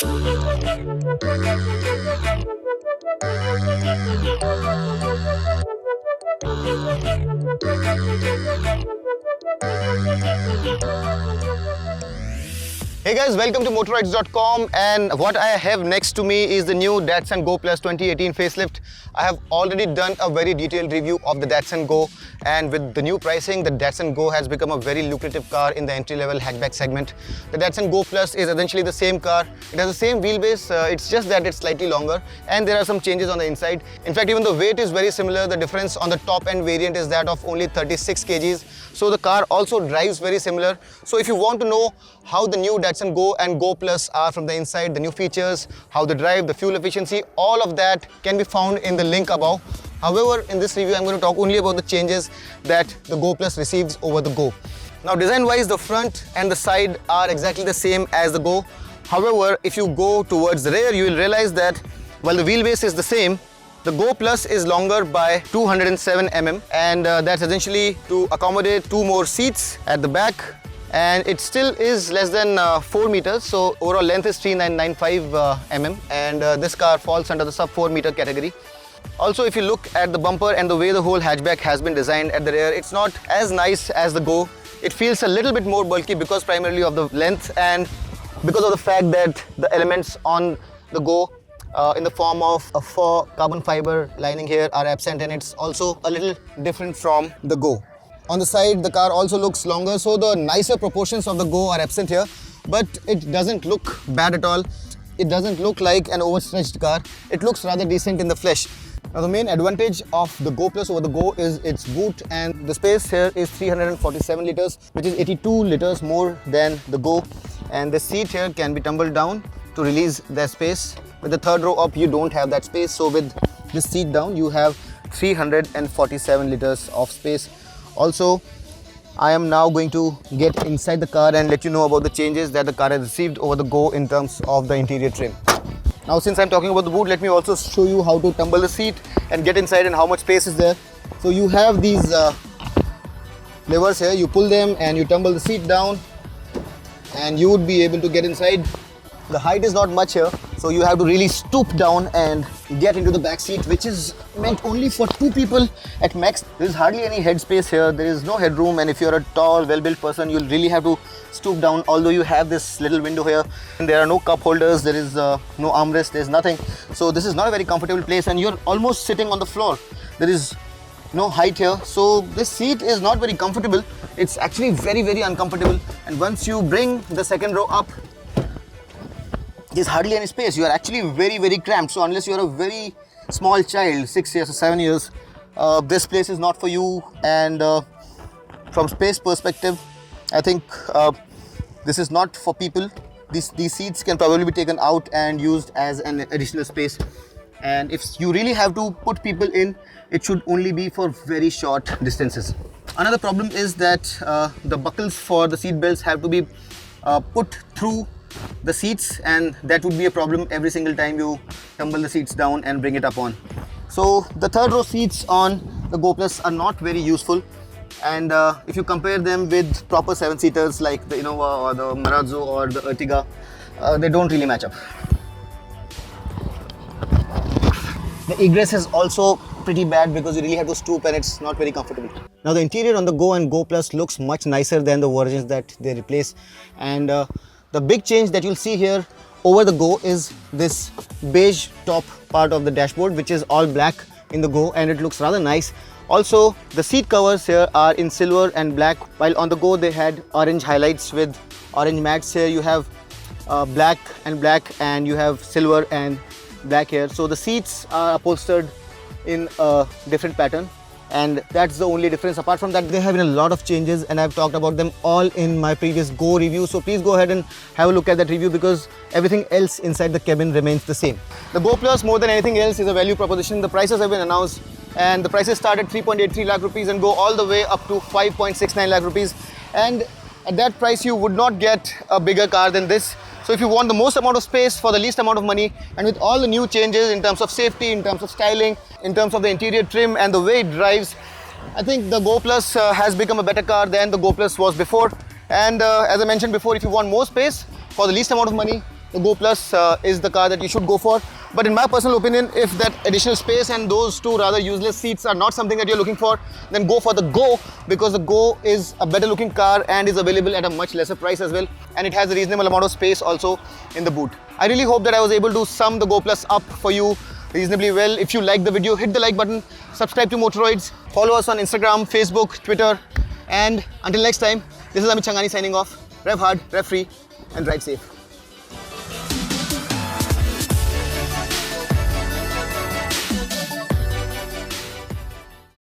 Hey guys, welcome to Motoroids.com, and what I have next to me is the new Datsun Go Plus 2018 facelift. I have already done a very detailed review of the Datsun Go, and with the new pricing, the Datsun Go has become a very lucrative car in the entry-level hatchback segment. The Datsun Go Plus is essentially the same car. It has the same wheelbase, it's just that it's slightly longer, and there are some changes on the inside. In fact, even the weight is very similar. The difference on the top end variant is that of only 36 kgs. So the car also drives very similar. So if you want to know how the new Datsun Go and Go Plus are from the inside, the new features, how they drive, the fuel efficiency, all of that can be found in the link above. However, in this review, I'm going to talk only about the changes that the Go Plus receives over the Go. Now, design-wise, the front and the side are exactly the same as the Go. However, if you go towards the rear, you will realize that while the wheelbase is the same, the Go Plus is longer by 207 mm, and that's essentially to accommodate 2 more seats at the back. And it still is less than 4 meters, so overall length is 3995 mm, and this car falls under the sub 4 meter category. Also, if you look at the bumper and the way the whole hatchback has been designed at the rear, it's not as nice as the Go. It feels a little bit more bulky because primarily of the length and because of the fact that the elements on the Go in the form of a faux carbon fiber lining here are absent, and it's also a little different from the Go. On the side, the car also looks longer, so the nicer proportions of the Go are absent here, but it doesn't look bad at all. It doesn't look like an overstretched car. It looks rather decent in the flesh. Now, the main advantage of the Go Plus over the Go is its boot, and the space here is 347 liters, which is 82 liters more than the Go. And the seat here can be tumbled down to release that space. With the third row up, you don't have that space, so with this seat down, you have 347 liters of space. Also, I am now going to get inside the car and let you know about the changes that the car has received over the Go in terms of the interior trim. Now, since I'm talking about the boot, let me also show you how to tumble the seat and get inside and how much space is there. So you have these levers here, you pull them and you tumble the seat down and you would be able to get inside. The height is not much here, so you have to really stoop down and get into the back seat, which is meant only for 2 people at max. There is hardly any head space here, there is no headroom, and if you're a tall, well-built person, you'll really have to stoop down, although you have this little window here. And there are no cup holders, there is no armrest, there's nothing. So this is not a very comfortable place, and you're almost sitting on the floor. There is no height here, so this seat is not very comfortable. It's actually very, very uncomfortable. And once you bring the second row up, there's hardly any space. You are actually very, very cramped. So unless you're a very small child, 6 years or 7 years, this place is not for you. And from space perspective, I think this is not for people. These seats can probably be taken out and used as an additional space. And if you really have to put people in, it should only be for very short distances. Another problem is that the buckles for the seat belts have to be put through the seats, and that would be a problem every single time you tumble the seats down and bring it up on. So the third row seats on the Go Plus are not very useful, and if you compare them with proper 7-seaters like the Innova or the Marazzo or the Ertiga, they don't really match up. The egress is also pretty bad because you really have to stoop and it's not very comfortable. Now, the interior on the Go and Go Plus looks much nicer than the versions that they replace, and the big change that you'll see here over the Go is this beige top part of the dashboard, which is all black in the Go, and it looks rather nice. Also, the seat covers here are in silver and black, while on the Go they had orange highlights with orange mats. Here you have black, and you have silver and black here. So the seats are upholstered in a different pattern, and that's the only difference. Apart from that, there have been a lot of changes, and I've talked about them all in my previous Go review, so please go ahead and have a look at that review because everything else inside the cabin remains the same. The Go Plus, more than anything else, is a value proposition. The prices have been announced, and the prices start at 3.83 lakh rupees and go all the way up to 5.69 lakh rupees, and at that price you would not get a bigger car than this. So if you want the most amount of space for the least amount of money, and with all the new changes in terms of safety, in terms of styling, in terms of the interior trim and the way it drives, I think the Go Plus has become a better car than the Go Plus was before. And as I mentioned before, if you want more space for the least amount of money, the Go Plus is the car that you should go for. But in my personal opinion, if that additional space and those two rather useless seats are not something that you're looking for, then go for the Go, because the Go is a better looking car and is available at a much lesser price as well, and it has a reasonable amount of space also in the boot. I really hope that I was able to sum the Go Plus up for you reasonably well. If you liked the video, hit the like button, subscribe to Motoroids, follow us on Instagram, Facebook, Twitter, and until next time, this is Amit Changani signing off. Rev hard, rev free, and ride safe.